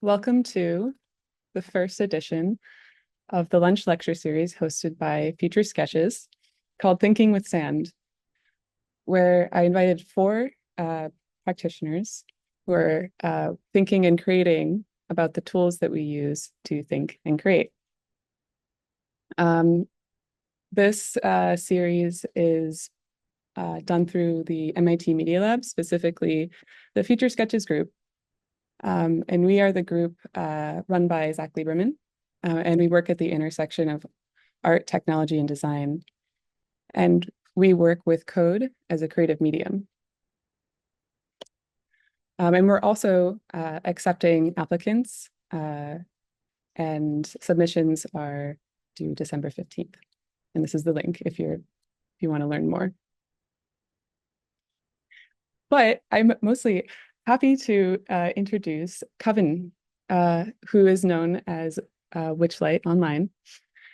Welcome to the first edition of the lunch lecture series hosted by Future Sketches called Thinking with Sand, where I invited four practitioners who are thinking and creating about the tools that we use to think and create. This series is done through the MIT Media Lab, specifically the Future Sketches group. And we are the group run by Zach Lieberman, and we work at the intersection of art, technology, and design. And we work with code as a creative medium. And we're also accepting applicants, and submissions are due December 15th. And this is the link if you want to learn more. But I'm mostly happy to introduce Coven, who is known as Witchlight online.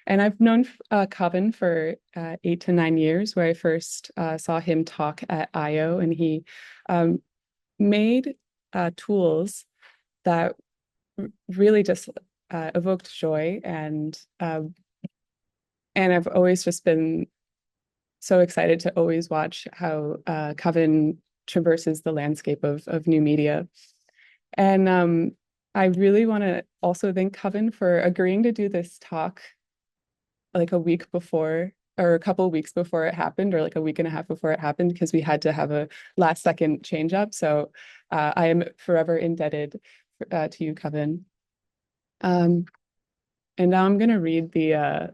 And I've known Coven for 8 to 9 years, where I first saw him talk at I/O, and he made tools that really just evoked joy, and I've always just been so excited to always watch how Coven traverses the landscape of new media. And I really want to also thank Coven for agreeing to do this talk like a week before, or a couple of weeks before it happened, or like a week and a half before it happened, because we had to have a last second change up. So I am forever indebted to you, Coven. And now I'm going to read the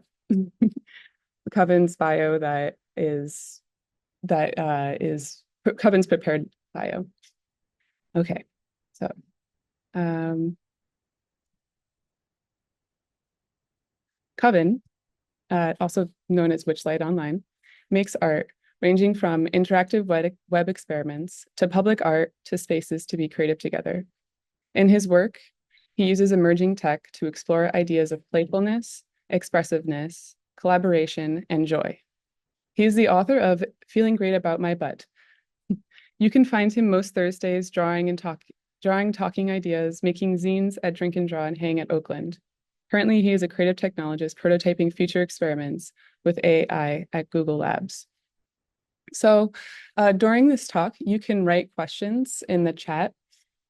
Coven's bio that is Coven's prepared bio. Okay, so Coven, also known as Witchlight Online, makes art ranging from interactive web experiments to public art to spaces to be creative together. In his work, he uses emerging tech to explore ideas of playfulness, expressiveness, collaboration, and joy. He is the author of Feeling Great About My Butt. You can find him most Thursdays drawing, talking ideas, making zines at Drink and Draw and Hang at Oakland. Currently, he is a creative technologist prototyping future experiments with AI at Google Labs. So during this talk, you can write questions in the chat,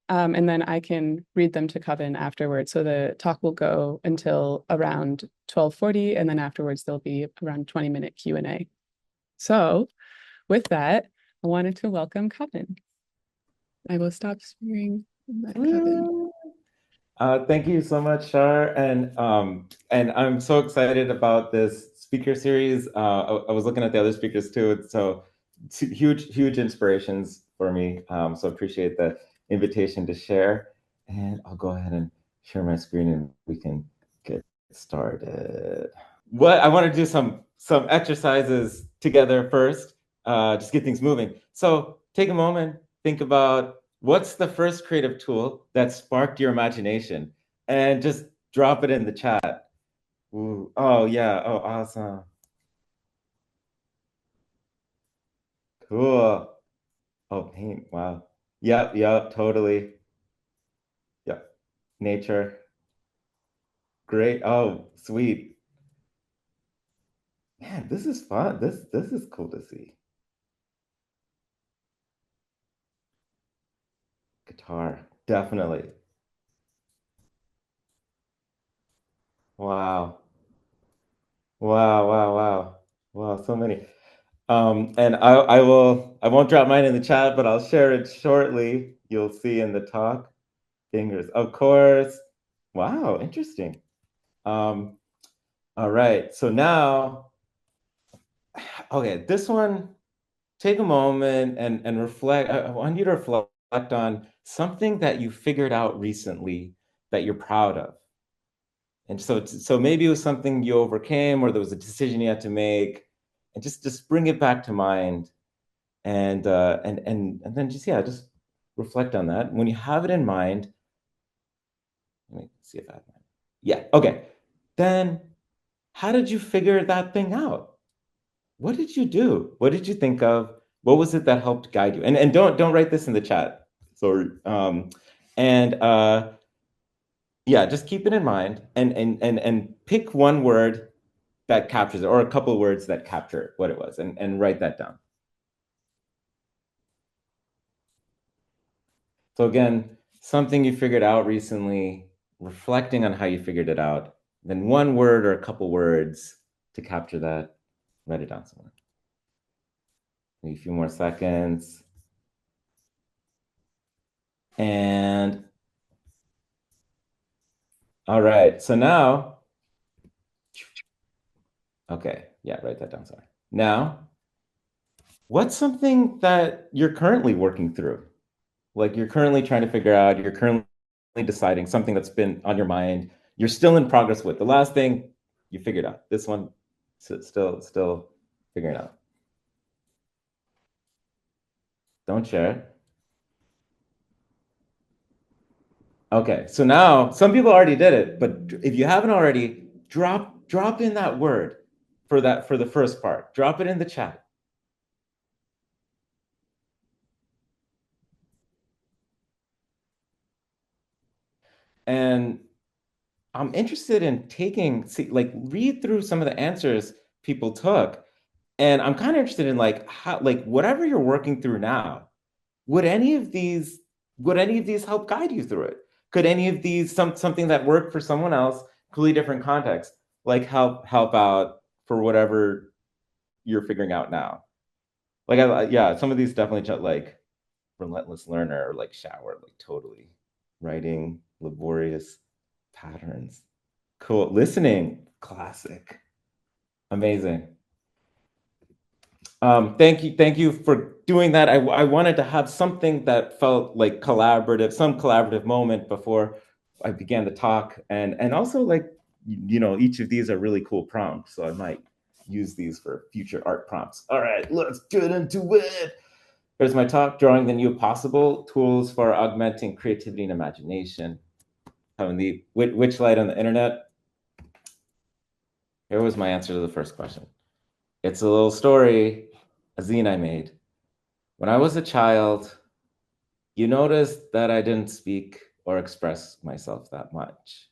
and then I can read them to Coven afterwards. So the talk will go until around 12:40, and then afterwards there'll be around 20-minute Q&A. So with that, I wanted to welcome Coven. I will stop sharing that, Coven. Thank you so much, Shar, and I'm so excited about this speaker series. I was looking at the other speakers too, so huge inspirations for me. So appreciate the invitation to share, and I'll go ahead and share my screen, and we can get started. I want to do some exercises together first, just get things moving. So take a moment, think about what's the first creative tool that sparked your imagination, and just drop it in the chat. Ooh, oh yeah, oh awesome. Cool. Oh, paint, wow. Yep, totally. Yep, nature. Great, oh, sweet. Man, this is fun. This is cool to see. Guitar, definitely. Wow. Wow, so many. And I won't drop mine in the chat, but I'll share it shortly. You'll see in the talk. Fingers, of course. Wow, interesting. All right, so now, okay, this one, take a moment and reflect. I want you to reflect on something that you figured out recently that you're proud of. And so maybe it was something you overcame, or there was a decision you had to make, and just bring it back to mind, and then just reflect on that. When you have it in mind, let me see if I have mine. Yeah, okay. Then how did you figure that thing out? What did you do? What did you think of? What was it that helped guide you? And don't write this in the chat. Sorry. And yeah, just keep it in mind and pick one word that captures it, or a couple of words that capture what it was, and write that down. So again, something you figured out recently, reflecting on how you figured it out, then one word or a couple words to capture that, write it down somewhere. Maybe a few more seconds. And all right, so now, okay, yeah, write that down, sorry. Now, what's something that you're currently working through? Like you're currently trying to figure out, you're currently deciding something that's been on your mind, you're still in progress with. The last thing you figured out. This one, still figuring out. Don't share. Okay, so now some people already did it, but if you haven't already, drop in that word for the first part. Drop it in the chat. And I'm interested in read through some of the answers people took. And I'm kind of interested in like how, like whatever you're working through now, would any of these help guide you through it? Could any of these something that worked for someone else, completely different context, like help out for whatever you're figuring out now? Like yeah, some of these definitely like relentless learner or like shower, like totally writing, laborious patterns. Cool. Listening, classic. Amazing. Thank you for doing that. I wanted to have something that felt like collaborative, some collaborative moment before I began the talk, and also like each of these are really cool prompts, so I might use these for future art prompts. All right, let's get into it. Here's my talk: drawing the new possible tools for augmenting creativity and imagination. Kawandeep, which light on the internet? Here was my answer to the first question. It's a little story, a zine I made. When I was a child, you noticed that I didn't speak or express myself that much.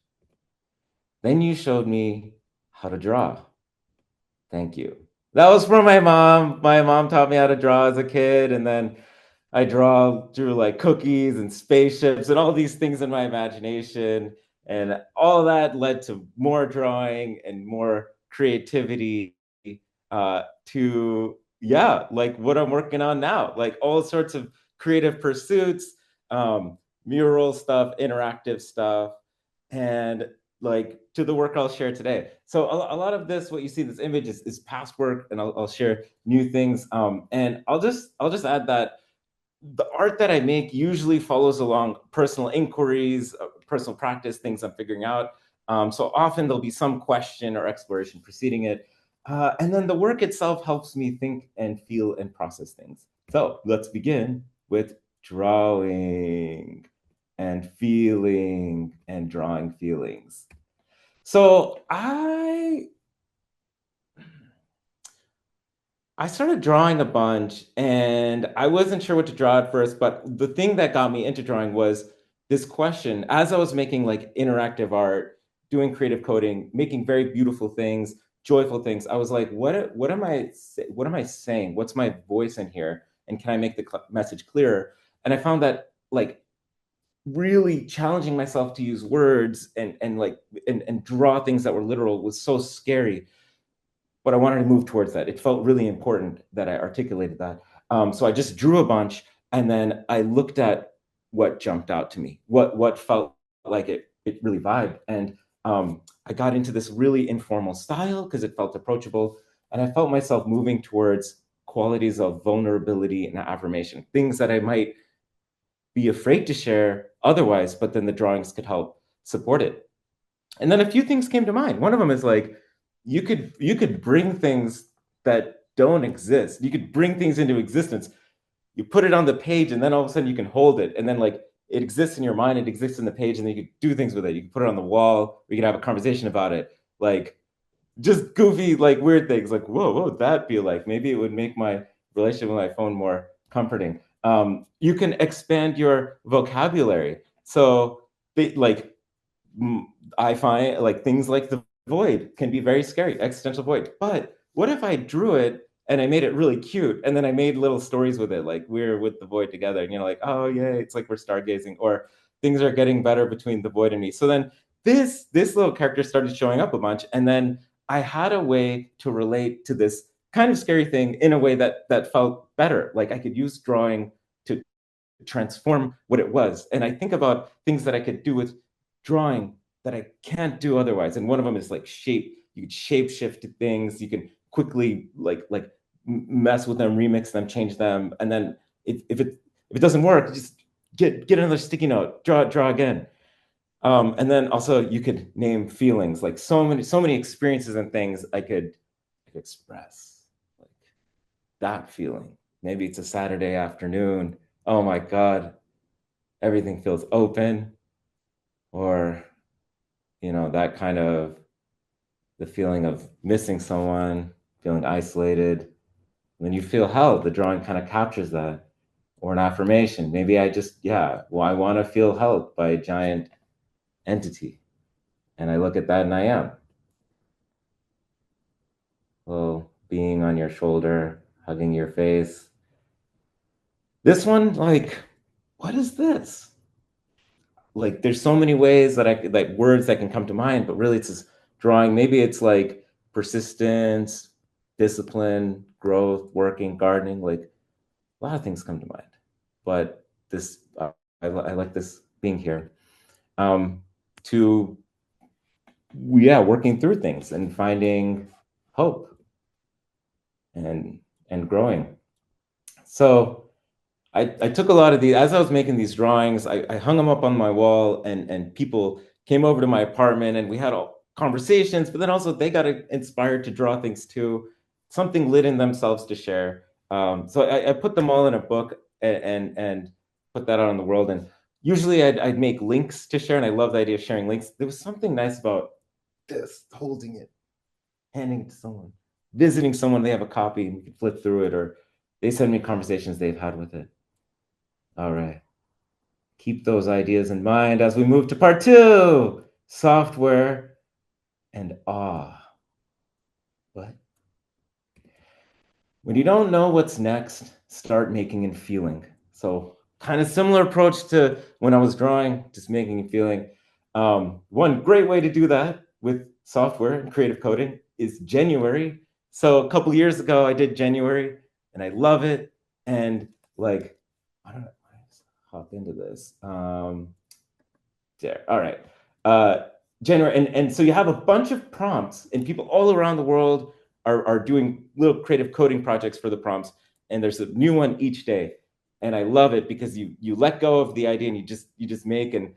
Then you showed me how to draw. Thank you. That was from my mom. My mom taught me how to draw as a kid, and then I drew like cookies and spaceships and all these things in my imagination. And all that led to more drawing and more creativity to, yeah, like what I'm working on now, like all sorts of creative pursuits, mural stuff, interactive stuff, and like to the work I'll share today. So a lot of this, what you see in this image is past work, and I'll share new things. And I'll just add that the art that I make usually follows along personal inquiries, personal practice, things I'm figuring out. So often there'll be some question or exploration preceding it. And then the work itself helps me think and feel and process things. So let's begin with drawing and feeling and drawing feelings. So I started drawing a bunch and I wasn't sure what to draw at first, but the thing that got me into drawing was this question. As I was making like interactive art, doing creative coding, making very beautiful things, joyful things, I was like, what am I saying? What's my voice in here? And can I make the message clearer? And I found that like really challenging myself to use words and draw things that were literal was so scary, but I wanted to move towards that. It felt really important that I articulated that. So I just drew a bunch, and then I looked at what jumped out to me, what felt like it really vibed, and I got into this really informal style because it felt approachable, and I felt myself moving towards qualities of vulnerability and affirmation, things that I might be afraid to share otherwise, but then the drawings could help support it. And then a few things came to mind. One of them is like, you could bring things that don't exist. You could bring things into existence. You put it on the page, and then all of a sudden you can hold it, and then like it exists in your mind, it exists in the page, and then you could do things with it. You can put it on the wall, we could have a conversation about it. Like just goofy, like weird things. Like, whoa, what would that be like? Maybe it would make my relationship with my phone more comforting. You can expand your vocabulary. So like I find like things like the void can be very scary, existential void. But what if I drew it and I made it really cute, and then I made little stories with it, like we're with the void together, and like, oh yeah, it's like we're stargazing, or things are getting better between the void and me. So then this little character started showing up a bunch, and then I had a way to relate to this kind of scary thing in a way that felt better. Like I could use drawing to transform what it was. And I think about things that I could do with drawing that I can't do otherwise. And one of them is like shape. You could shape shift things. You can quickly like mess with them, remix them, change them, and then if it doesn't work, just get another sticky note, draw again. And then also you could name feelings, like so many experiences and things I could express, like that feeling. Maybe it's a Saturday afternoon. Oh my God, everything feels open, or that kind of the feeling of missing someone, feeling isolated. When you feel held, the drawing kind of captures that. Or an affirmation. Maybe I just, yeah, well, I want to feel held by a giant entity. And I look at that and I am. Little being on your shoulder, hugging your face. This one, like, what is this? Like, there's so many ways that I could, like, words that can come to mind, but really it's this drawing. Maybe it's like persistence, discipline, growth, working, gardening. Like, a lot of things come to mind. But this, I like this being here. To, yeah, working through things and finding hope and growing. So I took a lot of these, as I was making these drawings, I hung them up on my wall, and people came over to my apartment and we had all conversations, but then also they got inspired to draw things too. Something lit in themselves to share. So I put them all in a book and put that out in the world. And usually I'd make links to share, and I love the idea of sharing links. There was something nice about this, holding it, handing it to someone, visiting someone, they have a copy and we can flip through it, or they send me conversations they've had with it. All right. Keep those ideas in mind as we move to part 2, software and awe. What? When you don't know what's next, start making and feeling. So kind of similar approach to when I was drawing, just making and feeling. One great way to do that with software and creative coding is January. So a couple years ago, I did January and I love it. And like, I don't know, let's hop into this. There, all right. January, and so you have a bunch of prompts, and people all around the world are doing little creative coding projects for the prompts, and there's a new one each day. And I love it because you let go of the idea and you just make, and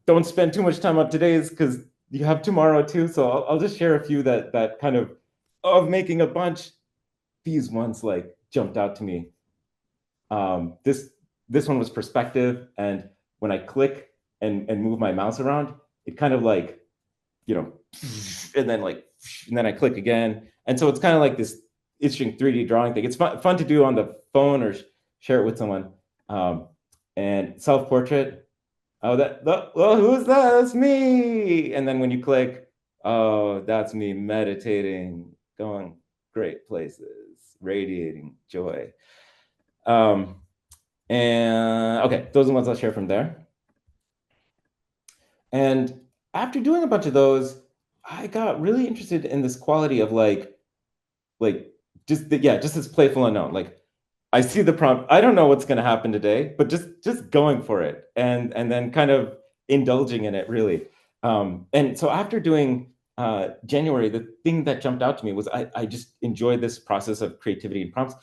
don't spend too much time on today's because you have tomorrow too. So I'll just share a few that kind of making a bunch. These ones like jumped out to me. This one was perspective, and when I click and move my mouse around, it kind of like, and then I click again. And so it's kind of like this interesting 3D drawing thing. It's fun to do on the phone or share it with someone. And self-portrait. Oh, who's that? That's me. And then when you click, oh, that's me meditating, going great places, radiating joy. And okay, those are the ones I'll share from there. And after doing a bunch of those, I got really interested in this quality of like just this playful unknown. Like I see the prompt, I don't know what's going to happen today, but just going for it and then kind of indulging in it really. And so after doing January, the thing that jumped out to me was I just enjoyed this process of creativity and prompts,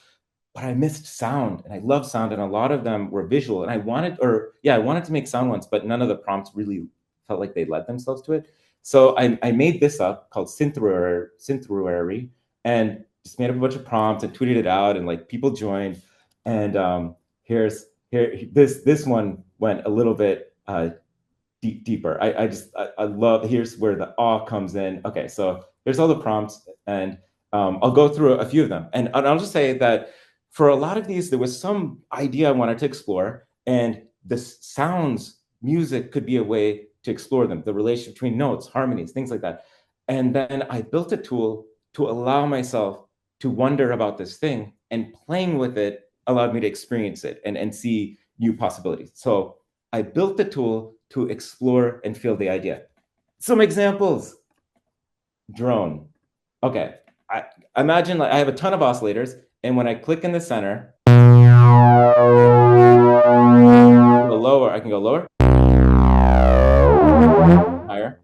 but I missed sound, and I love sound, and a lot of them were visual, and I wanted to make sound ones, but none of the prompts really felt like they led themselves to it. So I made this up called Synthruary, and just made up a bunch of prompts and tweeted it out, and like people joined. And this one went a little bit deeper. I love, here's where the awe comes in. Okay, so here's all the prompts, and I'll go through a few of them, and I'll just say that for a lot of these, there was some idea I wanted to explore, and the sounds, music could be a way to explore them, the relationship between notes, harmonies, things like that. And then I built a tool to allow myself to wonder about this thing, and playing with it allowed me to experience it and see new possibilities. So I built the tool to explore and feel the idea. Some examples. Drone. Okay. I imagine like I have a ton of oscillators, and when I click in the center, I can go lower, higher.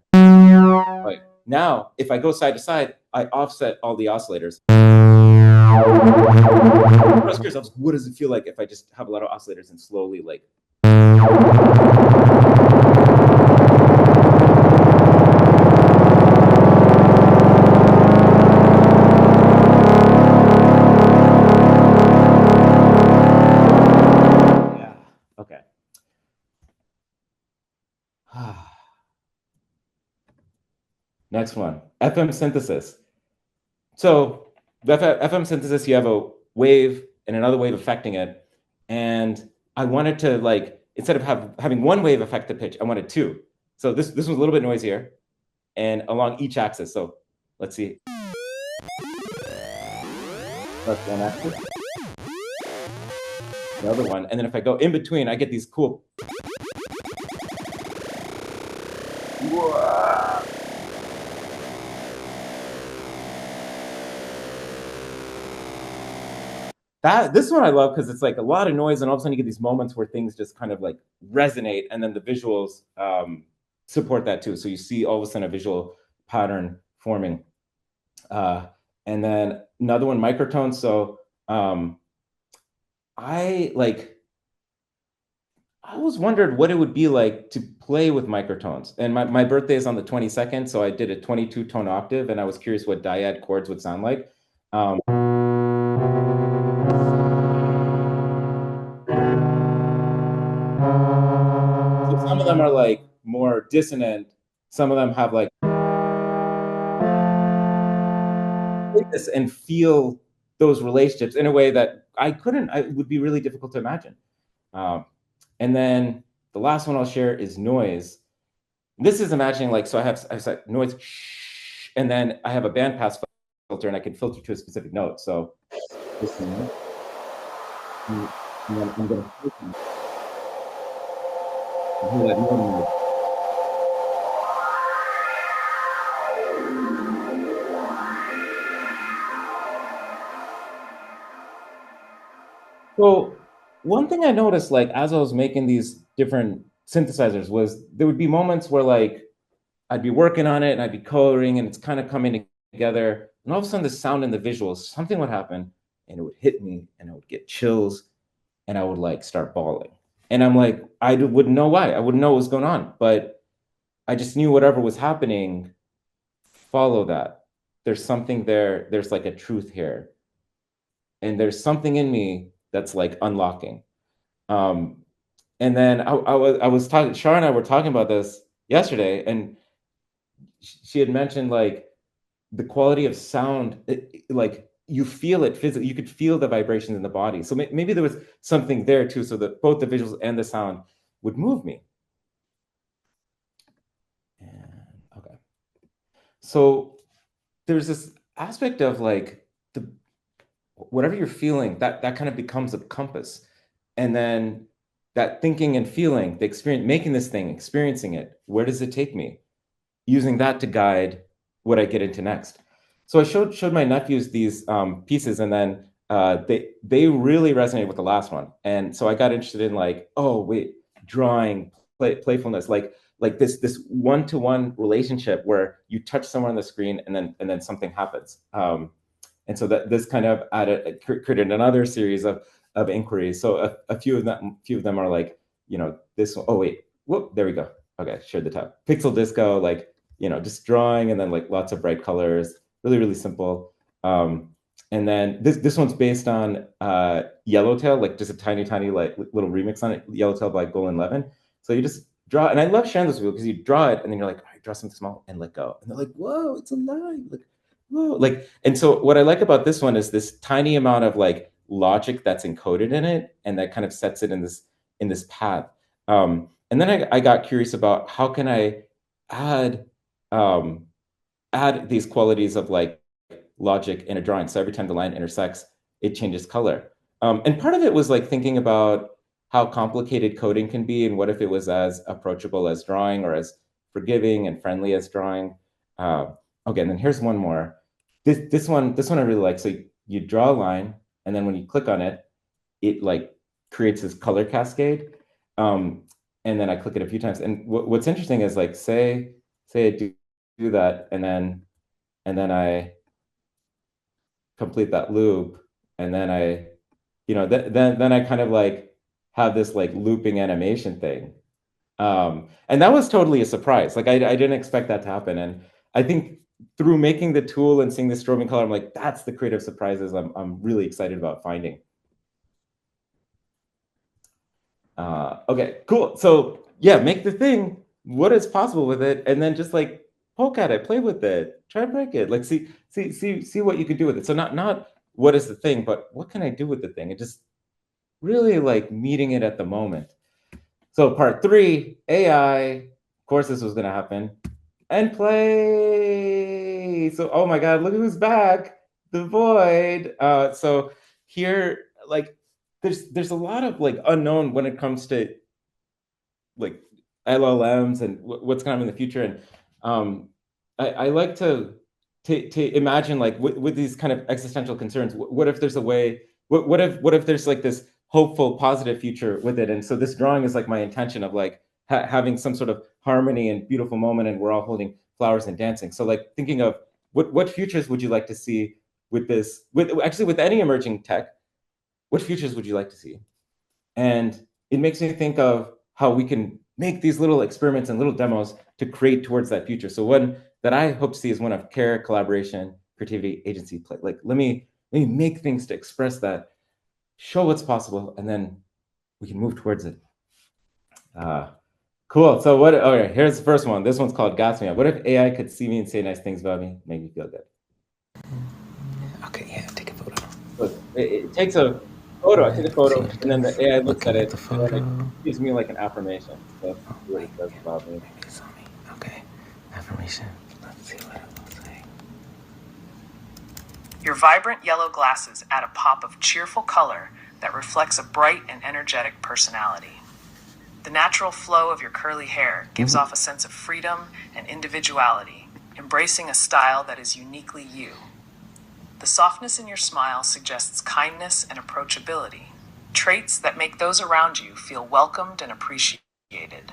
Like now, if I go side to side, I offset all the oscillators. I was curious, what does it feel like if I just have a lot of oscillators and slowly like. Yeah. Okay. Next one, FM synthesis. So the FM synthesis, you have a wave and another wave affecting it. And I wanted to like, instead of having one wave affect the pitch, I wanted two. So this was a little bit noisier and along each axis. So let's see. That's one axis. The other one. And then if I go in between, I get these cool. This one I love because it's like a lot of noise, and all of a sudden you get these moments where things just kind of like resonate, and then the visuals support that too. So you see all of a sudden a visual pattern forming. And then another one, microtones. So I always wondered what it would be like to play with microtones. And my birthday is on the 22nd, so I did a 22 tone octave, and I was curious what dyad chords would sound like. So some of them are like more dissonant. Some of them have like this and feel those relationships in a way that it would be really difficult to imagine. And then the last one I'll share is noise. This is imagining like, so I have noise, and then I have a bandpass filter, and I can filter to a specific note. So this one, and then I'm going to hear that note. So one thing I noticed, like as I was making these different synthesizers, was there would be moments where like I'd be working on it and I'd be coloring and it's kind of coming together, and all of a sudden the sound and the visuals, something would happen and it would hit me and I would get chills and I would like start bawling. And I'm like, I wouldn't know why. I wouldn't know what was going on, but I just knew whatever was happening, follow that. There's something there. There's like a truth here. And there's something in me that's like unlocking. And then I was talking, Shar and I were talking about this yesterday, and she had mentioned like the quality of sound, like you feel it physically, you could feel the vibrations in the body. So maybe there was something there too, so that both the visuals and the sound would move me. And, okay. So there's this aspect of like whatever you're feeling, that kind of becomes a compass. And then that thinking and feeling, the experience, making this thing, experiencing it, where does it take me? Using that to guide what I get into next. So I showed my nephews these pieces, and then they really resonated with the last one. And so I got interested in like, oh wait, drawing, playfulness, like this one-to-one relationship where you touch someone on the screen and then something happens. And so that this kind of created another series of inquiries. So a few of them are like, you know, this one, oh wait, whoop, there we go. Okay, shared the tab. Pixel disco, like, you know, just drawing and then like lots of bright colors, really, really simple. And then this one's based on Yellowtail, like just a tiny like little remix on it, Yellowtail by Golan Levin. So you just draw, and I love sharing this with you because you draw it and then you're like, all right, draw something small and let go. And they're like, whoa, it's alive. Like, whoa. Like, and so what I like about this one is this tiny amount of like logic that's encoded in it, and that kind of sets it in this path. And then I got curious about how can I add um, add these qualities of like logic in a drawing. So every time the line intersects, it changes color. And part of it was like thinking about how complicated coding can be and what if it was as approachable as drawing or as forgiving and friendly as drawing. Uh, okay, and then here's one more. This one I really like. So you draw a line, and then when you click on it, it like creates this color cascade. Um, and then I click it a few times. And what's interesting is like say I do that, and then I complete that loop, and then I, then I kind of like have this like looping animation thing. And that was totally a surprise. Like I didn't expect that to happen. And I think through making the tool and seeing the strobing color, I'm like, that's the creative surprises I'm really excited about finding. Okay, cool. So yeah, make the thing, what is possible with it, and then just like poke at it, play with it, try to break it, like see what you can do with it. So not what is the thing, but what can I do with the thing? And just really like meeting it at the moment. So part 3, AI, of course this was gonna happen, and play. So oh my God, look who's back, the void. So here, like there's a lot of like unknown when it comes to like LLMs and what's coming in the future. And I like to imagine like with these kind of existential concerns, what if there's a way, what if there's like this hopeful, positive future with it? And so this drawing is like my intention of like having some sort of harmony and beautiful moment, and we're all holding flowers and dancing. So like thinking of what futures would you like to see with this, with actually with any emerging tech, what futures would you like to see? And it makes me think of how we can make these little experiments and little demos to create towards that future. So one that I hope to see is one of care, collaboration, creativity, agency, play. Like let me make things to express that, show what's possible, and then we can move towards it. Cool. So what? Okay, here's the first one. This one's called "Gas Me Up." What if AI could see me and say nice things about me, make me feel good? Okay, yeah, take a photo. So it takes a photo. I take a photo, and then the AI looks at it, and then it gives me like an affirmation. So that's what it says about me. Maybe it's on me. Okay, affirmation. Let's see what it will say. Your vibrant yellow glasses add a pop of cheerful color that reflects a bright and energetic personality. The natural flow of your curly hair gives off a sense of freedom and individuality, embracing a style that is uniquely you. The softness in your smile suggests kindness and approachability, traits that make those around you feel welcomed and appreciated.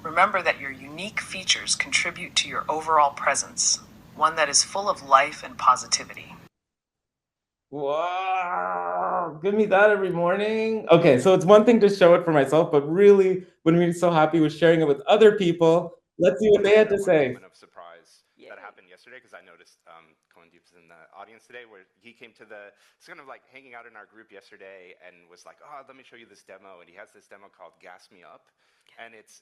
Remember that your unique features contribute to your overall presence, one that is full of life and positivity. Wow, give me that every morning. Okay, so it's one thing to show it for myself, but really, when we're so happy with sharing it with other people, let's see what they had to say. Moment of surprise that happened yesterday, because I noticed Kawandeep's in the audience today, where he came to it's kind of like hanging out in our group yesterday and was like, oh, let me show you this demo. And he has this demo called Gas Me Up. And it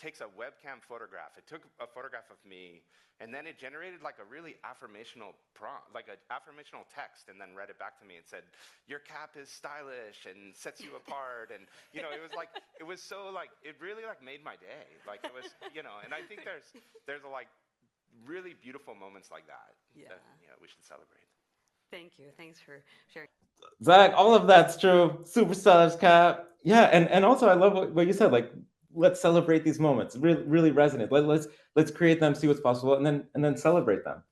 takes a webcam photograph. It took a photograph of me, and then it generated like a really affirmational prompt, like an affirmational text, and then read it back to me and said, your cap is stylish and sets you apart. And, it was like, it was so like, it really like made my day. Like it was, and I think there's a like really beautiful moments like that that we should celebrate. Thank you. Thanks for sharing. Zach, all of that's true. Super stylish cap. Yeah, and also I love what you said. Like, let's celebrate these moments. Really, really resonate. Let's create them, see what's possible, and then celebrate them.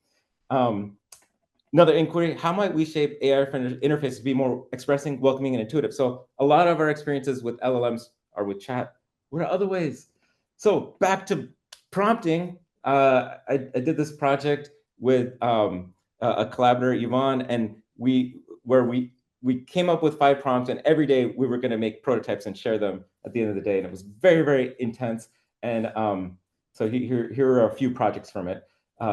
Another inquiry: how might we shape AI interfaces to be more expressing, welcoming, and intuitive? So a lot of our experiences with LLMs are with chat. What are other ways? So back to prompting. I did this project with a collaborator, Yvonne, and we came up with 5 prompts, and every day we were going to make prototypes and share them at the end of the day. And it was very, very intense. And so here are a few projects from it.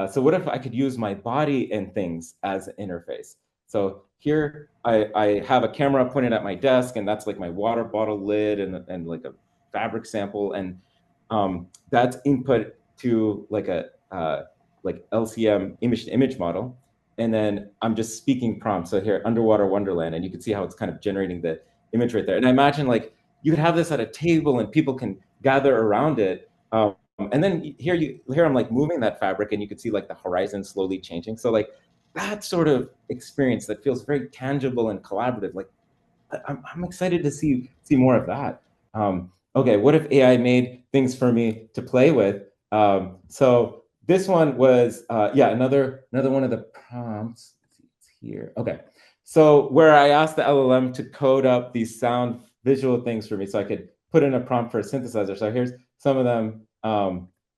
So what if I could use my body and things as an interface? So here I have a camera pointed at my desk, and that's like my water bottle lid and like a fabric sample. And that's input to like a like LCM image model. And then I'm just speaking prompts. So here, underwater wonderland, and you can see how it's kind of generating the image right there. And I imagine like you could have this at a table and people can gather around it. And then here I'm like moving that fabric, and you could see like the horizon slowly changing. So like that sort of experience that feels very tangible and collaborative. Like I'm excited to see more of that. Okay, what if AI made things for me to play with? So this one was yeah, another one of the prompts. It's here. Okay, so where I asked the LLM to code up these sound visual things for me, so I could put in a prompt for a synthesizer. So here's some of them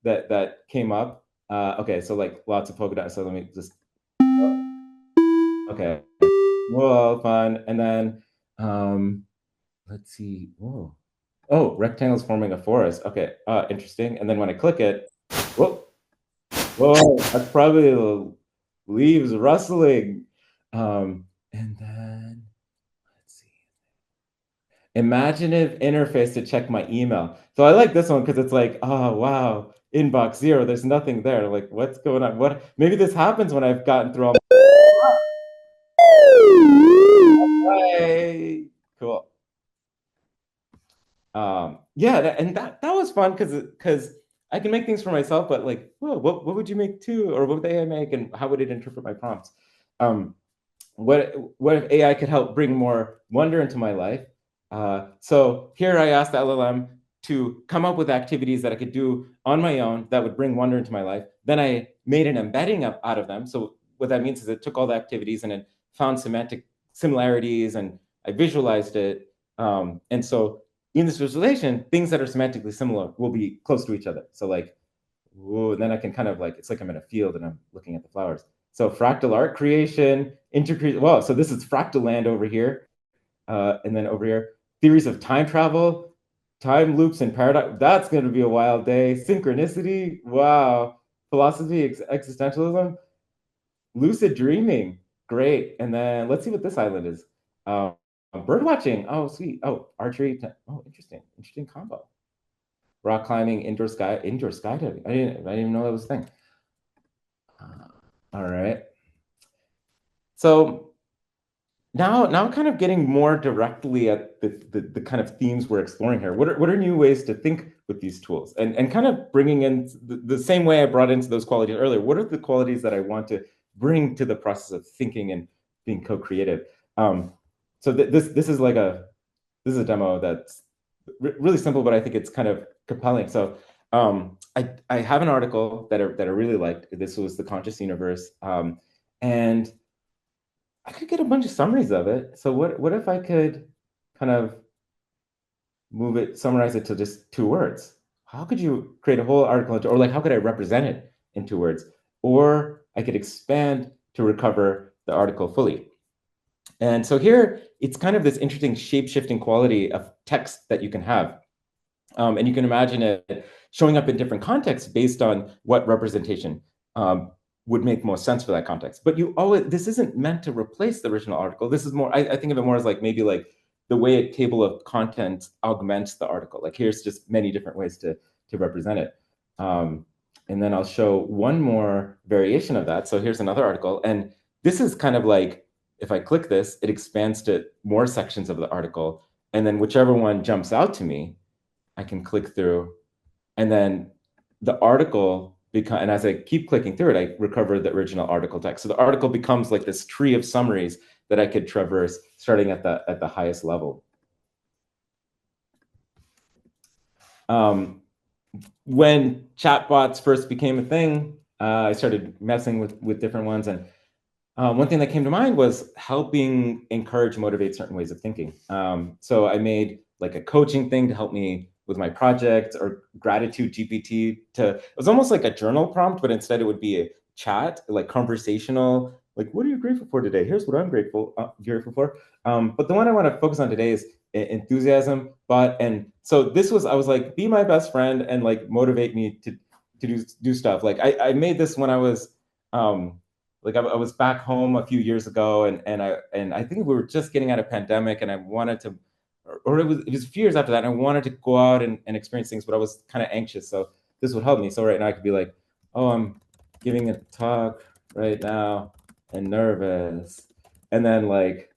that came up. Okay, so like lots of polka dots. So let me just. Okay. Well, fun. And then let's see. Whoa. Oh, rectangles forming a forest. Okay. Interesting. And then when I click it, whoa, that's probably the leaves rustling. And then let's see. Imaginative interface to check my email. So I like this one because it's like, oh wow, inbox 0. There's nothing there. Like, what's going on? What? Maybe this happens when I've gotten through all. Hey, cool. Yeah, and that was fun because I can make things for myself, but like, whoa, what would you make too, or what would AI make, and how would it interpret my prompts? What if AI could help bring more wonder into my life? So here I asked the LLM to come up with activities that I could do on my own that would bring wonder into my life. Then I made an embedding out of them. So what that means is it took all the activities and it found semantic similarities, and I visualized it. And so in this visualization, things that are semantically similar will be close to each other. So like, whoa, and then I can kind of like, it's like I'm in a field and I'm looking at the flowers. So fractal art creation, integrate. Well, so this is fractal land over here. And then over here, theories of time travel, time loops and paradox. That's going to be a wild day. Synchronicity. Wow. Philosophy, existentialism, lucid dreaming. Great. And then let's see what this island is. Bird watching. Oh, sweet. Oh, archery. Oh, interesting. Interesting combo. Rock climbing, indoor skydiving. I didn't even know that was a thing. All right. So now kind of getting more directly at the kind of themes we're exploring here. What are new ways to think with these tools, and kind of bringing in the same way I brought into those qualities earlier. What are the qualities that I want to bring to the process of thinking and being co-creative? So this is like this is a demo that's really simple, but I think it's kind of compelling. So I have an article that I really liked. This was The Conscious Universe, and I could get a bunch of summaries of it. So what if I could kind of summarize it to just 2 words? How could you create a whole article or like how could I represent it in 2 words? Or I could expand to recover the article fully. And so here it's kind of this interesting shape-shifting quality of text that you can have. And you can imagine it showing up in different contexts based on what representation would make most sense for that context. But this isn't meant to replace the original article. This is more, I think of it more as like maybe like the way a table of contents augments the article. Like here's just many different ways to represent it. And then I'll show one more variation of that. So here's another article. And this is kind of like, if I click this, it expands to more sections of the article. And then whichever one jumps out to me, I can click through, and then the article and as I keep clicking through it, I recover the original article text. So the article becomes like this tree of summaries that I could traverse starting at the highest level. When chatbots first became a thing, I started messing with different ones, and one thing that came to mind was helping encourage, motivate certain ways of thinking. So I made like a coaching thing to help me with my project, or gratitude GPT it was almost like a journal prompt, but instead it would be a chat, like conversational, like, what are you grateful for today? Here's what I'm grateful for. But the one I want to focus on today is enthusiasm. And so I was like, be my best friend and like motivate me to do stuff. Like I made this when I was, like I was back home a few years ago, and I think we were just getting out of pandemic, and I wanted to, or it was a few years after that, and I wanted to go out and experience things, but I was kind of anxious. So this would help me. So right now I could be like, oh, I'm giving a talk right now and nervous. And then like,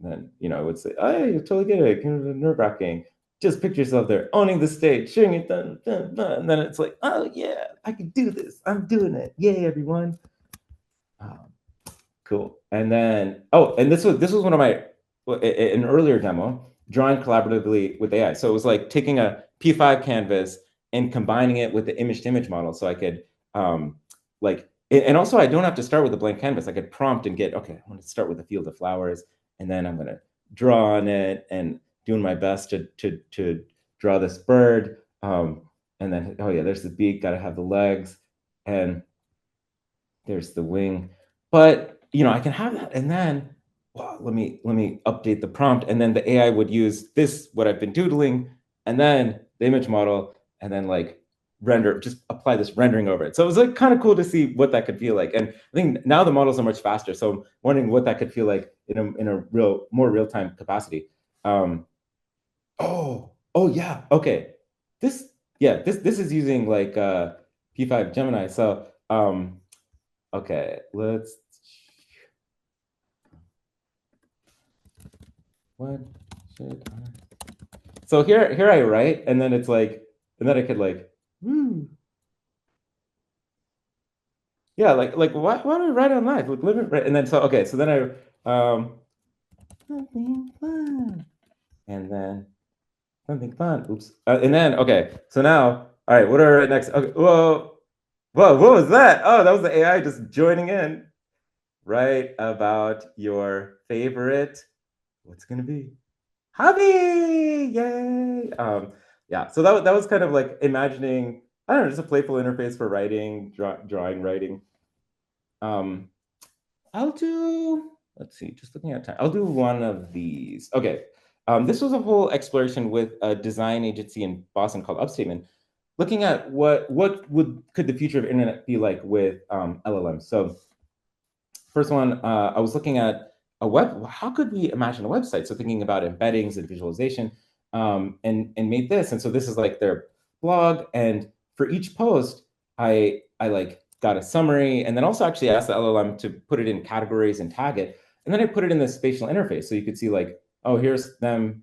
then, I would say, oh, you totally get it, nerve-wracking. just picture yourself there owning the stage, sharing it, dun, dun, dun, and then it's like, oh yeah, I can do this. I'm doing it. Yay, everyone. Cool. And then, oh, and this was one of my an earlier demo, drawing collaboratively with AI. So it was like taking a P5 canvas and combining it with the image-to-image model, so I could like, and also I don't have to start with a blank canvas. I could prompt and get, okay, I want to start with a field of flowers, and then I'm gonna draw on it and doing my best to draw this bird. And then, oh yeah, there's the beak. Got to have the legs, and there's the wing. But I can have that, and then let me update the prompt, and then the AI would use this, what I've been doodling, and then the image model, and then like render, just apply this rendering over it. So it was like kind of cool to see what that could feel like. And I think now the models are much faster, so I'm wondering what that could feel like in a more real-time capacity. Oh yeah, okay. This is using like P5 Gemini. So okay, let's. What should I? So here I write, and then it's like, and then I could like, woo. Yeah, like why do I write on live? Like right, and then so okay, so then I something fun, and then something fun. Oops, and then okay, so now all right, what do I write next? Okay, whoa, what was that? Oh, that was the AI just joining in. Write about your favorite. What's it gonna be? Hobby! Yay! Yeah, so that was kind of like imagining, I don't know, just a playful interface for writing, drawing, writing. I'll do, let's see, just looking at time. I'll do one of these. Okay, this was a whole exploration with a design agency in Boston called Upstatement, looking at what could the future of internet be like with LLMs. So first one, I was looking at a web. How could we imagine a website? So thinking about embeddings and visualization, and made this. And so this is like their blog. And for each post, I like got a summary, and then also actually asked the LLM to put it in categories and tag it. And then I put it in the spatial interface, so you could see like, oh, here's them.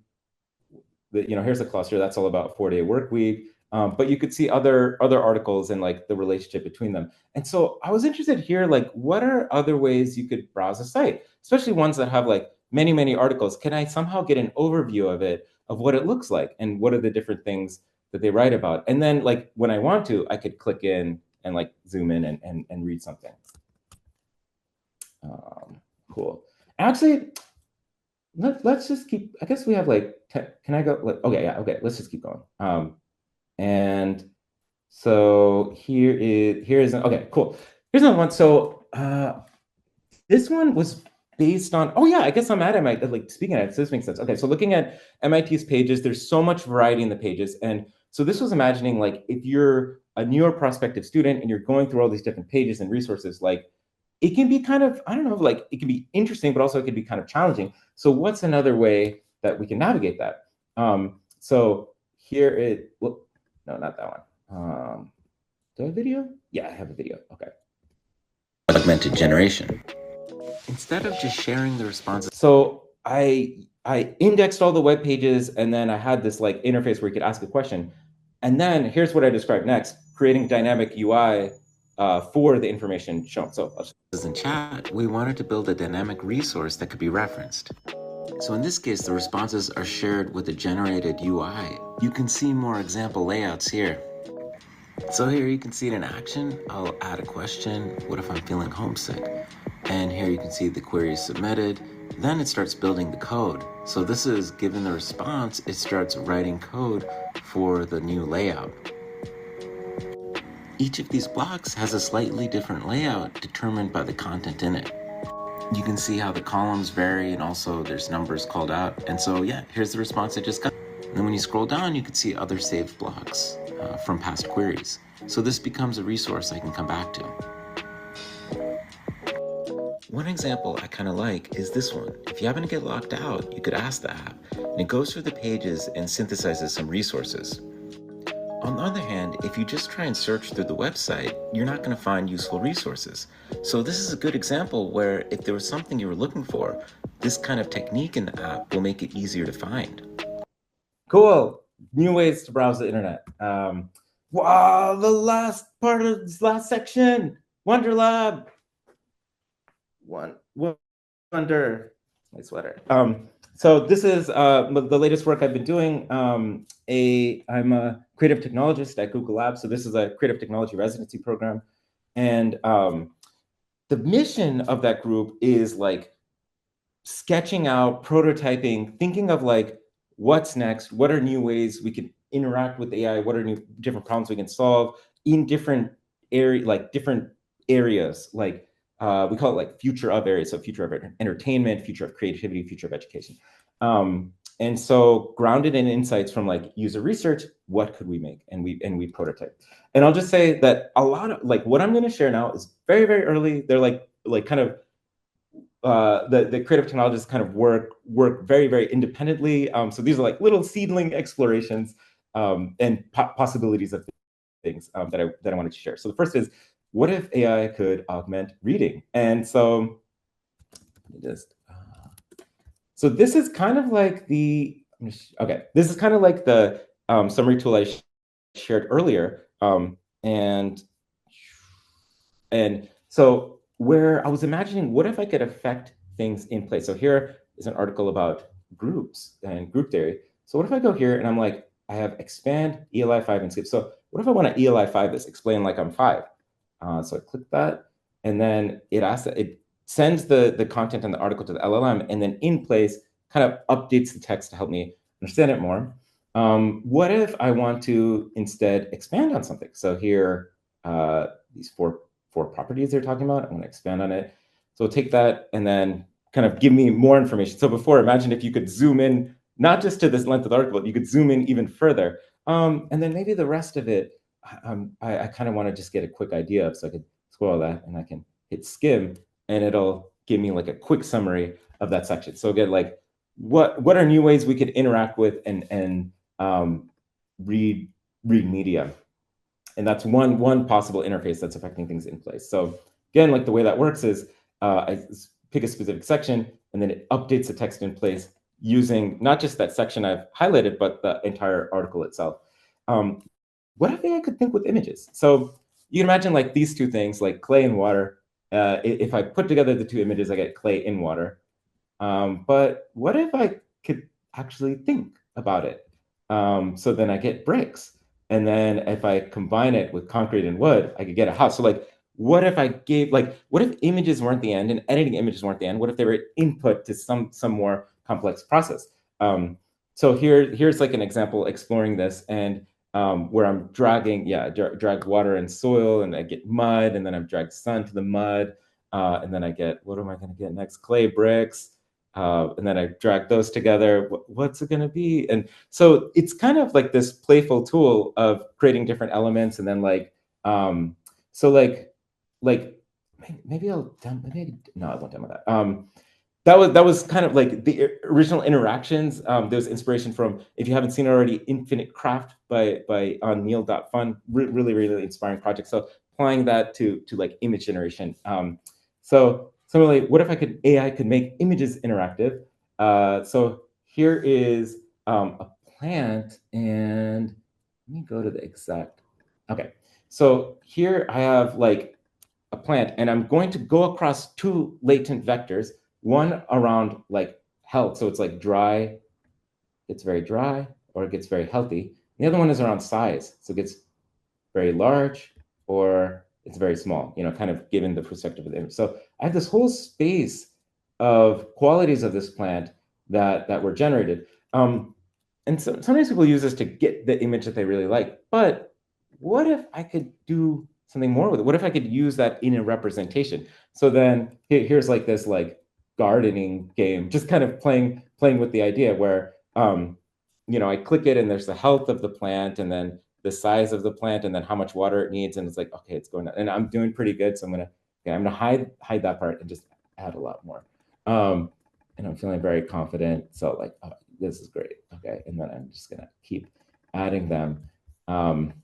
Here's a cluster that's all about 4-day work week. But you could see other articles and like the relationship between them. And so I was interested here, like, what are other ways you could browse a site, especially ones that have like many, many articles? Can I somehow get an overview of it, of what it looks like, and what are the different things that they write about? And then like when I want to, I could click in and like zoom in and read something. Cool. Actually, let's just keep, I guess we have like, can I go? Okay, yeah, okay, let's just keep going. And so here's okay, cool. Here's another one. So this one was based on, oh yeah, I guess I'm at MIT, like speaking at it, so this makes sense. Okay, so looking at MIT's pages, there's so much variety in the pages. And so this was imagining like if you're a new or prospective student and you're going through all these different pages and resources, like it can be kind of, I don't know, like it can be interesting, but also it can be kind of challenging. So what's another way that we can navigate that? So here well, no, not that one. Do I have a video? Yeah, I have a video. Okay. Augmented generation. Instead of just sharing the responses. So I indexed all the web pages, and then I had this like interface where you could ask a question. And then here's what I described next: creating dynamic UI for the information shown. So in chat, we wanted to build a dynamic resource that could be referenced. So in this case, the responses are shared with the generated UI. You can see more example layouts here. So here you can see it in action. I'll add a question. What if I'm feeling homesick? And here you can see the query is submitted. Then it starts building the code. So this is, given the response, it starts writing code for the new layout. Each of these blocks has a slightly different layout determined by the content in it. You can see how the columns vary, and also there's numbers called out. And so yeah, here's the response I just got. And then when you scroll down, you can see other saved blocks from past queries. So this becomes a resource I can come back to. One example I kind of like is this one. If you happen to get locked out, you could ask the app, and it goes through the pages and synthesizes some resources. On the other hand, if you just try and search through the website, you're not going to find useful resources. So this is a good example where if there was something you were looking for, this kind of technique in the app will make it easier to find. Cool. new ways to browse the internet. Wow, the last part of this last section, Wonder Lab. Wonder, my sweater. So this is the latest work I've been doing. I'm a creative technologist at Google Labs. So this is a creative technology residency program. And the mission of that group is like sketching out, prototyping, thinking of like what's next, what are new ways we can interact with AI, what are new different problems we can solve in different areas, like we call it like future of areas, so future of entertainment, future of creativity, future of education. And so grounded in insights from like user research, what could we make? And we prototype. And I'll just say that a lot of like what I'm going to share now is very, very early. They're like kind of the creative technologists kind of work very, very independently. So these are like little seedling explorations and possibilities of things that I wanted to share. So the first is, what if AI could augment reading? And so so this is kind of like the this is kind of like the summary tool I shared earlier, and so where I was imagining, what if I could affect things in place? So here is an article about groups and group theory. So what if I go here and I'm like, I have expand, ELI5, and skip. So what if I want to ELI5 this, explain like I'm 5? So I click that, and then it sends the content in the article to the LLM, and then in place kind of updates the text to help me understand it more. What if I want to instead expand on something? So here, these four properties they're talking about, I'm going to expand on it. So take that and then kind of give me more information. So before, imagine if you could zoom in, not just to this length of the article, you could zoom in even further. And then maybe the rest of it, I kind of want to just get a quick idea of, so I could scroll that and I can hit skim and it'll give me like a quick summary of that section. So again, like what are new ways we could interact with and read media? And that's one possible interface that's affecting things in place. So again, like the way that works is I pick a specific section and then it updates the text in place using not just that section I've highlighted, but the entire article itself. What if I could think with images? So you can imagine like these two things, like clay and water. If I put together the two images, I get clay in water. But what if I could actually think about it? So then I get bricks. And then if I combine it with concrete and wood, I could get a house. So like, what if I gave, like, what if images weren't the end and editing images weren't the end? What if they were input to some more complex process? So here's like an example exploring this, and where I'm dragging, drag water and soil, and I get mud, and then I've dragged sun to the mud, and then I get, what am I going to get next? Clay bricks. And then I drag those together. What's it going to be? And so it's kind of like this playful tool of creating different elements, and then like, so like maybe I'll no, I won't demo that. That was kind of like the original interactions. There's inspiration from, if you haven't seen it already, Infinite Craft by on Neil.fun. Really inspiring project. So applying that to like image generation. So similarly, what if AI could make images interactive? So here is a plant, and let me go to the exact. Okay, so here I have like a plant, and I'm going to go across two latent vectors. One around like health, so it's like dry, it's very dry, or it gets very healthy. The other one is around size, so it gets very large, or it's very small, kind of given the perspective of the image. So I have this whole space of qualities of this plant that were generated. And so sometimes people use this to get the image that they really like. But what if I could do something more with it? What if I could use that in a representation? So then here's like this like gardening game, just kind of playing with the idea where I click it and there's the health of the plant, and then the size of the plant, and then how much water it needs, and it's like, okay, it's going on, and I'm doing pretty good, so I'm gonna hide that part and just add a lot more, and I'm feeling very confident. So like, oh, this is great, okay, and then I'm just gonna keep adding them, and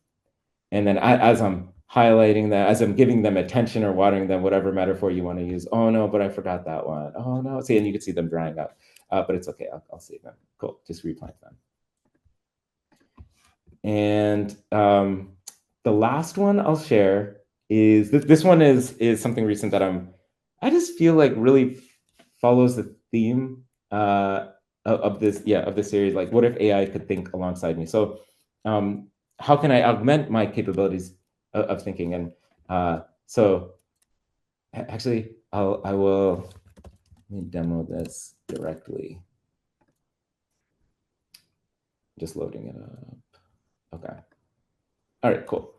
then as I'm highlighting that, as I'm giving them attention or watering them, whatever metaphor you want to use. Oh no, but I forgot that one. Oh no, see, and you can see them drying up, but it's okay. I'll save them. Cool, just replant them. And the last one I'll share is this one is something recent that I just feel like really follows the theme of this series. Like, what if AI could think alongside me? So how can I augment my capabilities of thinking? And so actually I will let me demo this directly. Just loading it up. Okay. All right, cool.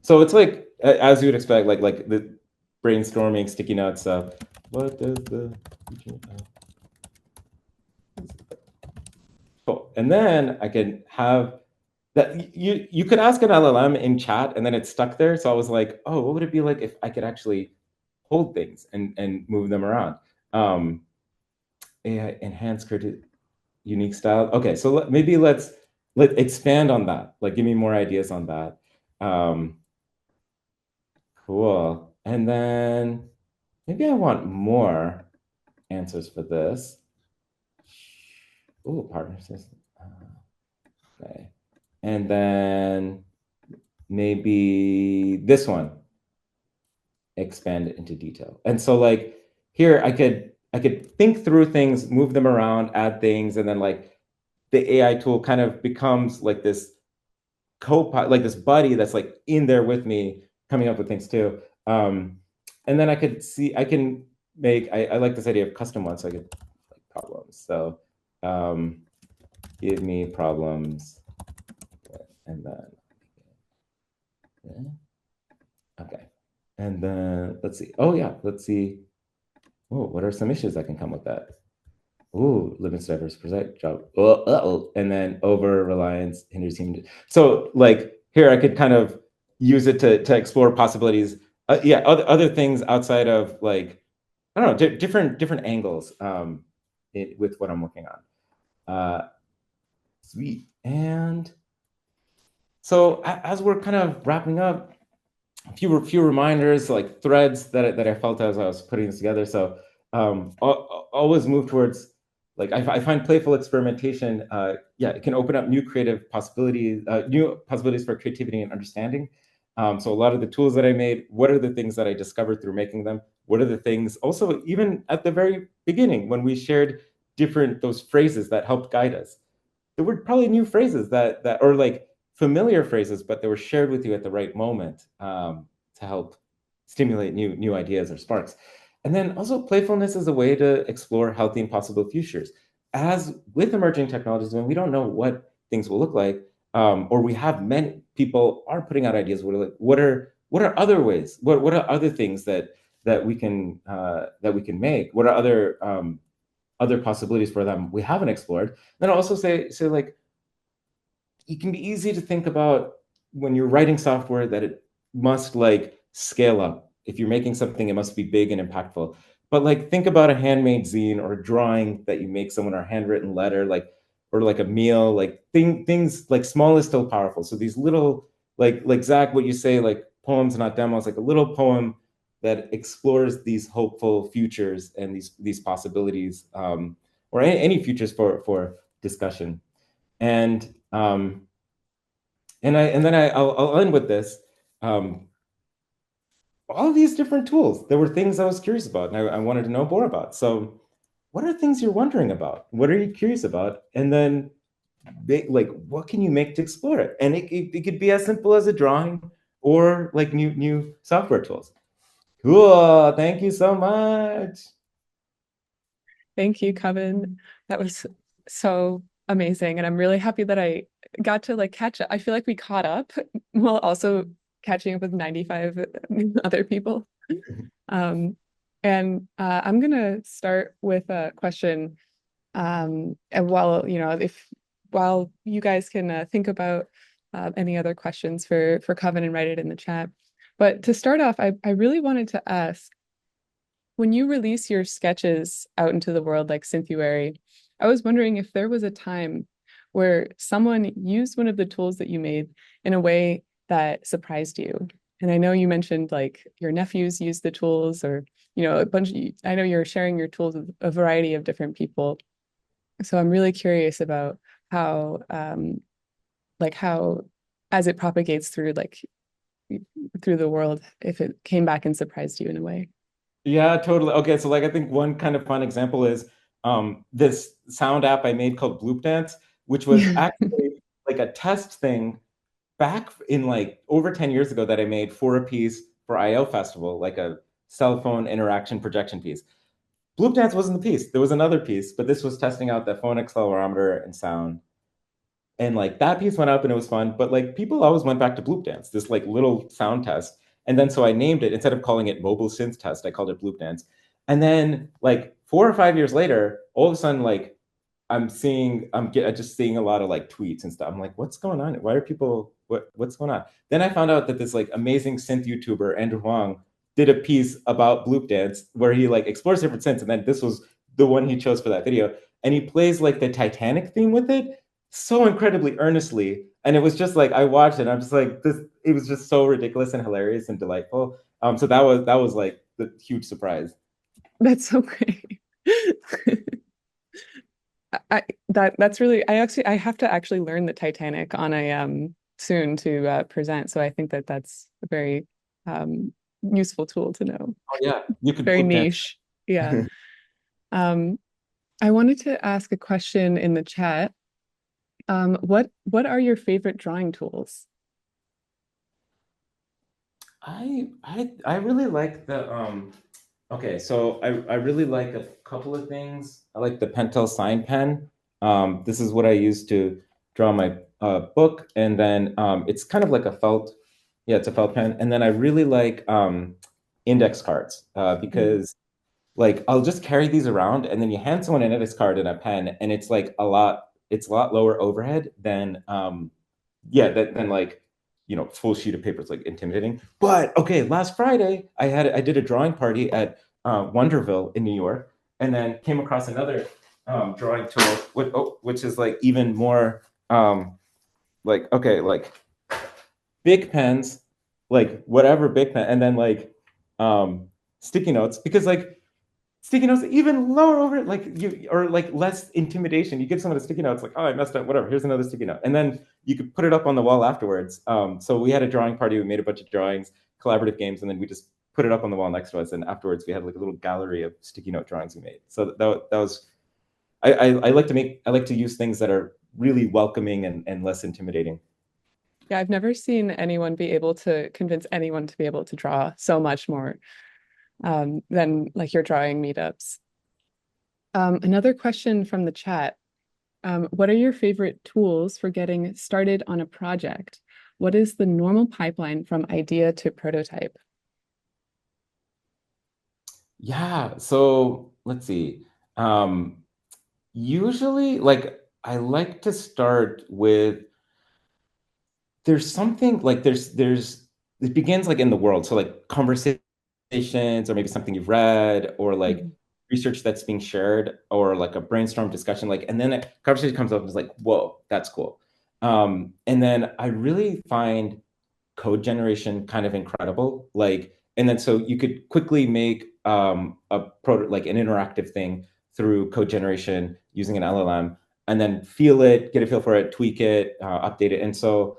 So it's like, as you would expect, like the brainstorming, sticky notes stuff. What does the future cool. And then I can have that you could ask an LLM in chat and then it's stuck there. So I was like, oh, what would it be like if I could actually hold things and move them around? AI enhanced creative unique style. Okay, so maybe let's expand on that. Like, give me more ideas on that. Cool. And then maybe I want more answers for this. Oh, partnerships. Okay. And then maybe this one, expand it into detail. And so like here I could think through things, move them around, add things, and then like the AI tool kind of becomes like this co-pilot, like this buddy that's like in there with me, coming up with things too. And then I can make, I like this idea of custom ones, so I could like problems. So give me problems, and then, okay. And then let's see. Oh yeah, let's see. Oh, what are some issues that can come with that? Ooh, limits diverse percent job. And then over reliance hinders human. So like here, I could kind of use it to explore possibilities. Yeah, other things outside of like, I don't know, different angles with what I'm working on. Sweet. And so as we're kind of wrapping up, a few reminders, like threads that I felt as I was putting this together. So always move towards, like, I find playful experimentation, yeah, it can open up new creative possibilities, new possibilities for creativity and understanding. So a lot of the tools that I made, what are the things that I discovered through making them? What are the things, also, even at the very beginning, when we shared those phrases that helped guide us, there were probably new phrases that or like familiar phrases, but they were shared with you at the right moment to help stimulate new ideas or sparks. And then also playfulness is a way to explore healthy and possible futures. As with emerging technologies, when we don't know what things will look like, or we have many people are putting out ideas, what are other ways? What are other things that we can make? What are other possibilities for them we haven't explored? Then I'll also say like, it can be easy to think about when you're writing software that it must like scale up. If you're making something, it must be big and impactful. But like, think about a handmade zine or a drawing that you make someone, or a handwritten letter, like, or like a meal, like things like small is still powerful. So these little, like Zach, what you say, like poems, not demos, like a little poem that explores these hopeful futures and these possibilities, or any futures for discussion. And I'll end with this. All these different tools, there were things I was curious about and I wanted to know more about. So what are things you're wondering about? What are you curious about? And then like, what can you make to explore it? And it could be as simple as a drawing or like new software tools. Cool. Thank you so much. Thank you, Kevin. That was so amazing. And I'm really happy that I got to like catch up. I feel like we caught up while also catching up with 95 other people. And I'm gonna start with a question. And while you guys can think about any other questions for Kevin and write it in the chat. But to start off, I really wanted to ask, when you release your sketches out into the world like Synthuary, I was wondering if there was a time where someone used one of the tools that you made in a way that surprised you. And I know you mentioned like your nephews use the tools, or I know you're sharing your tools with a variety of different people. So I'm really curious about how how as it propagates through through the world, if it came back and surprised you in a way. Yeah, totally. Okay, so like I think one kind of fun example is this sound app I made called Bloop Dance, which was Yeah. actually like a test thing back in like over 10 years ago that I made for a piece for IO Festival, like a cell phone interaction projection piece. Bloop Dance wasn't the piece. There was another piece, but this was testing out the phone accelerometer and sound. And like that piece went up and it was fun, but like people always went back to Bloop Dance, this like little sound test. And then so I named it, instead of calling it Mobile Synth Test, I called it Bloop Dance. And then like 4 or 5 years later, all of a sudden, like I'm just seeing a lot of like tweets and stuff. I'm like, what's going on? Why are people, what's going on? Then I found out that this like amazing synth YouTuber, Andrew Huang, did a piece about Bloop Dance where he like explores different synths. And then this was the one he chose for that video. And he plays like the Titanic theme with it so incredibly earnestly. And it was just like I watched it, and I'm just like this. It was just so ridiculous and hilarious and delightful. So that was like the huge surprise. That's so great. That's really I have to actually learn the Titanic on a soon to present. So I think that that's a very useful tool to know. Oh yeah, you could Very Bloop Dance. niche. Yeah. Um, I wanted to ask a question in the chat. What are your favorite drawing tools? I really like the okay, so I really like a couple of things. I like the Pentel sign pen. This is what I use to draw my book, and then it's kind of like a felt, yeah, it's a felt pen. And then I really like index cards because like I'll just carry these around, and then you hand someone an index card and a pen, and it's a lot lower overhead than yeah, than like full sheet of paper is like intimidating. But okay, last Friday I did a drawing party at Wonderville in New York, and then came across another drawing tool, which is like even more like okay, like big pens, like whatever big pen, and then like sticky notes, because like sticky notes even lower over it, like you or like less intimidation. You give someone a sticky note, it's like, oh, I messed up, whatever, here's another sticky note, and then you could put it up on the wall afterwards. So we had a drawing party, we made a bunch of drawings, collaborative games, and then we just put it up on the wall next to us, and afterwards we had like a little gallery of sticky note drawings we made. So that was I like to use things that are really welcoming and less intimidating. Yeah, I've never seen anyone be able to convince anyone to be able to draw so much more than like your drawing meetups. Another question from the chat. What are your favorite tools for getting started on a project? What is the normal pipeline from idea to prototype? Yeah, so let's see. Usually, like I like to start with there's something like there's it begins like in the world. So like conversations, or maybe something you've read, or like Mhm. research that's being shared, or like a brainstorm discussion, like, and then a conversation comes up and is like, whoa, that's cool. And then I really find code generation kind of incredible. Like, and then so you could quickly make a like an interactive thing through code generation using an LLM, and then feel it, get a feel for it, tweak it, update it. And so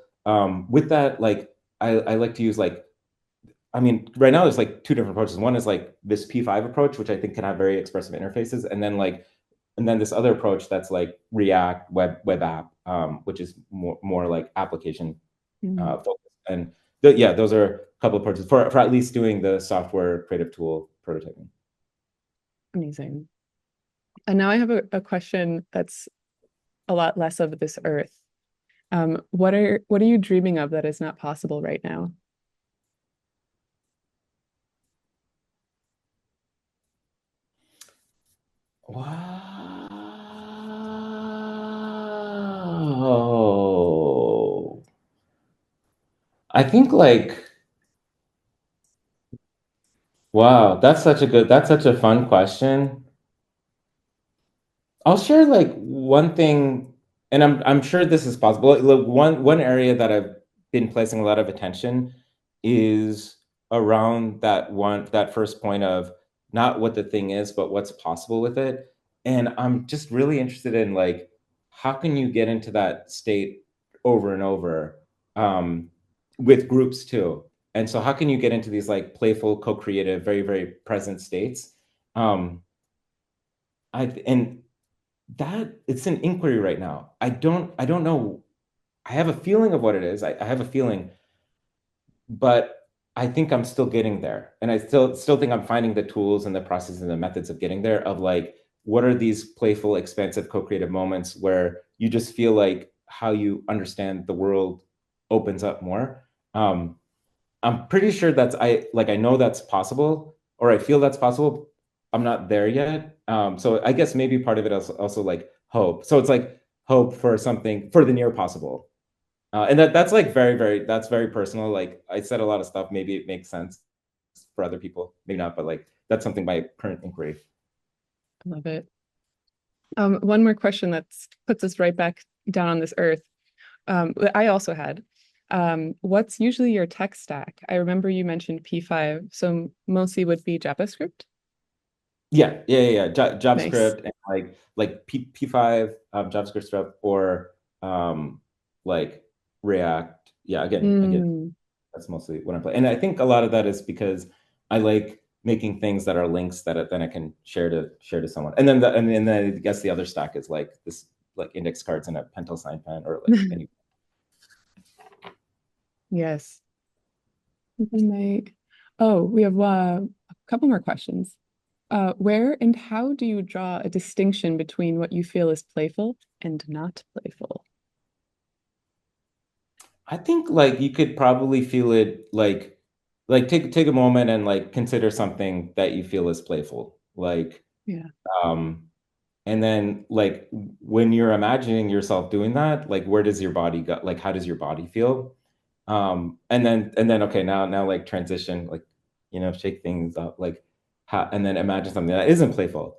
with that, like I like to use like, I mean, right now there's like two different approaches. One is like this P5 approach, which I think can have very expressive interfaces, and then this other approach that's like React web app, which is more like application Mhm. focused. And yeah, those are a couple of approaches for at least doing the software creative tool prototyping. Amazing. And now I have a question that's a lot less of this earth. What are you dreaming of that is not possible right now? Wow. I think like, wow, that's such a fun question. I'll share like one thing, and I'm sure this is possible. Like, one area that I've been placing a lot of attention is around that first point of not what the thing is, but what's possible with it. And I'm just really interested in like how can you get into that state over and over, with groups too? And so how can you get into these like playful, co-creative, very, very present states? And that it's an inquiry right now. I don't know. I have a feeling of what it is. I have a feeling, but I think I'm still getting there. And I still think I'm finding the tools and the processes and the methods of getting there, of like, what are these playful, expansive, co-creative moments where you just feel like how you understand the world opens up more. I'm pretty sure I know that's possible, or I feel that's possible. I'm not there yet. So I guess maybe part of it is also like hope. So it's like hope for something for the near possible. And that's like that's very personal. Like I said a lot of stuff, maybe it makes sense for other people, maybe not, but like that's something my current inquiry. I love it. One more question that puts us right back down on this earth. That I also had. What's usually your tech stack? I remember you mentioned P5, so mostly would be JavaScript. Yeah. JavaScript Nice. and like P5, JavaScript stuff, or like React. Yeah, again, that's mostly what I'm playing. And I think a lot of that is because I like making things that are links that then I can share to someone. And then I guess the other stack is like this, like index cards and a pentel sign pen, or like any. Yes. Oh, we have a couple more questions. Where and how do you draw a distinction between what you feel is playful and not playful? I think like you could probably feel it take a moment and like consider something that you feel is playful. Like Yeah. and then like when you're imagining yourself doing that, like where does your body go? Like how does your body feel? And then okay, now like transition, like shake things up, like how, and then imagine something that isn't playful.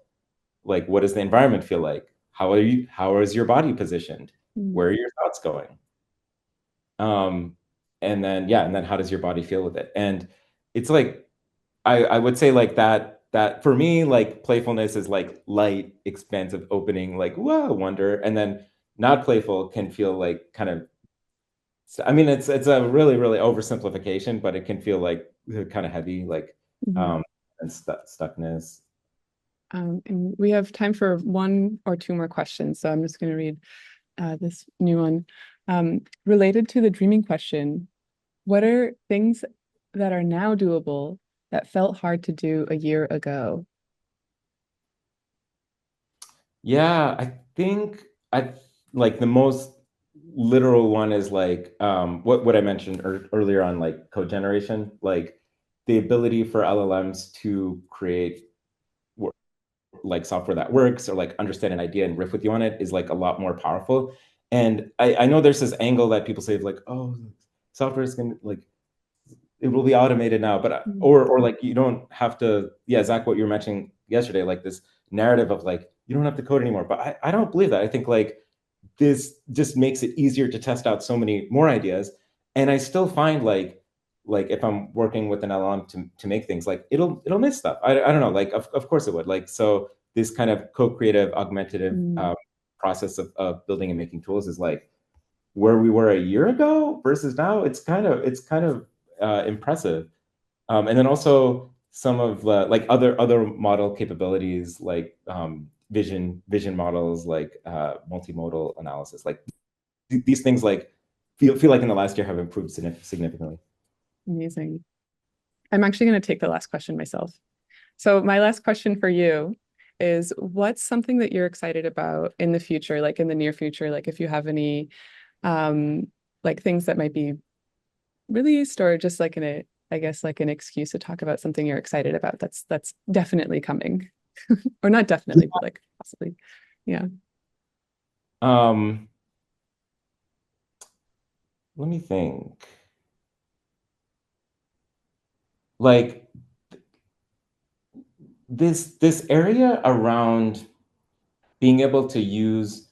Like what does the environment feel like? How is your body positioned? Where are your thoughts going? And then how does your body feel with it? And it's like I would say like that for me, like playfulness is like light, expansive, opening, like whoa, wonder. And then not playful can feel like kind of, I mean, it's a really, really oversimplification, but it can feel like kind of heavy, like and stuckness. And we have time for one or two more questions, so I'm just going to read this new one. Related to the dreaming question, what are things that are now doable that felt hard to do a year ago? Yeah, I think I like the most literal one is like what I mentioned earlier on, like code generation, like the ability for LLMs to create like software that works, or like understand an idea and riff with you on it, is like a lot more powerful. And I know there's this angle that people say of like, oh, software is gonna like it will be automated now, but or like you don't have to, yeah, Zach, what you were mentioning yesterday, like this narrative of like you don't have to code anymore. But I don't believe that. I think like this just makes it easier to test out so many more ideas. And I still find like if I'm working with an LLM to make things, like it'll miss stuff. I don't know, like of course it would. Like so this kind of co-creative augmentative process of building and making tools is like where we were a year ago versus now. It's kind of impressive. And then also some of the like other model capabilities, like vision models, like multimodal analysis, like these things like feel like in the last year have improved significantly. Amazing. I'm actually going to take the last question myself. So my last question for you is, what's something that you're excited about in the future, like in the near future, like if you have any like things that might be released, or just like I guess like an excuse to talk about something you're excited about that's definitely coming. Or not definitely, but like possibly. Yeah. Let me think. Like this area around being able to use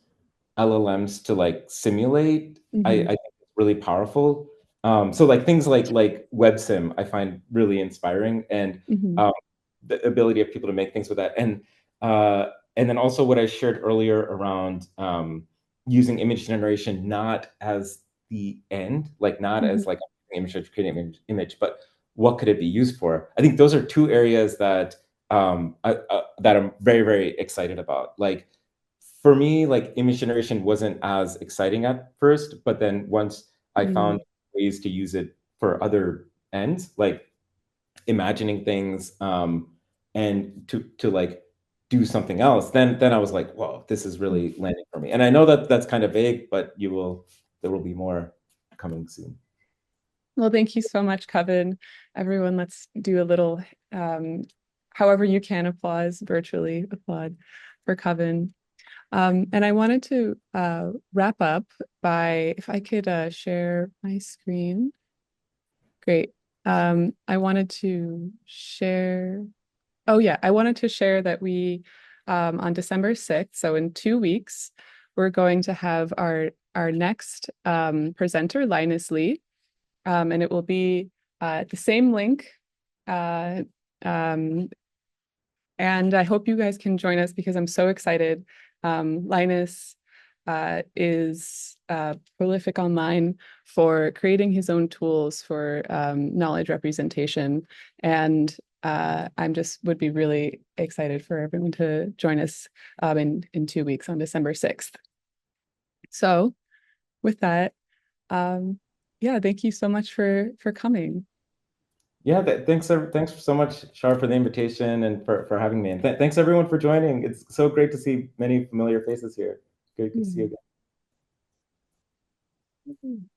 LLMs to like simulate, I think it's really powerful. So like things like WebSim, I find really inspiring, and the ability of people to make things with that, and then also what I shared earlier around using image generation not as the end, like not as like an image to create an image, but what could it be used for? I think those are two areas that that I'm very, very excited about. Like for me, like image generation wasn't as exciting at first, but then once I found ways to use it for other ends, like imagining things, and to like do something else, then I was like, whoa, this is really landing for me. And I know that that's kind of vague, but there will be more coming soon. Well, thank you so much, Coven. Everyone, let's do a little, however you can applause, virtually applaud for Coven. And I wanted to wrap up by, if I could share my screen. Great. I wanted to share, oh yeah, I wanted to share that we, on December 6th, so in 2 weeks, we're going to have our next presenter, Linus Lee. And it will be the same link. And I hope you guys can join us because I'm so excited. Linus is prolific online for creating his own tools for knowledge representation. And I'm just would be really excited for everyone to join us in 2 weeks on December 6th. So with that, yeah, thank you so much for coming. Yeah, thanks so much, Shar, for the invitation and for having me. And thanks everyone for joining. It's so great to see many familiar faces here. Good to see you again.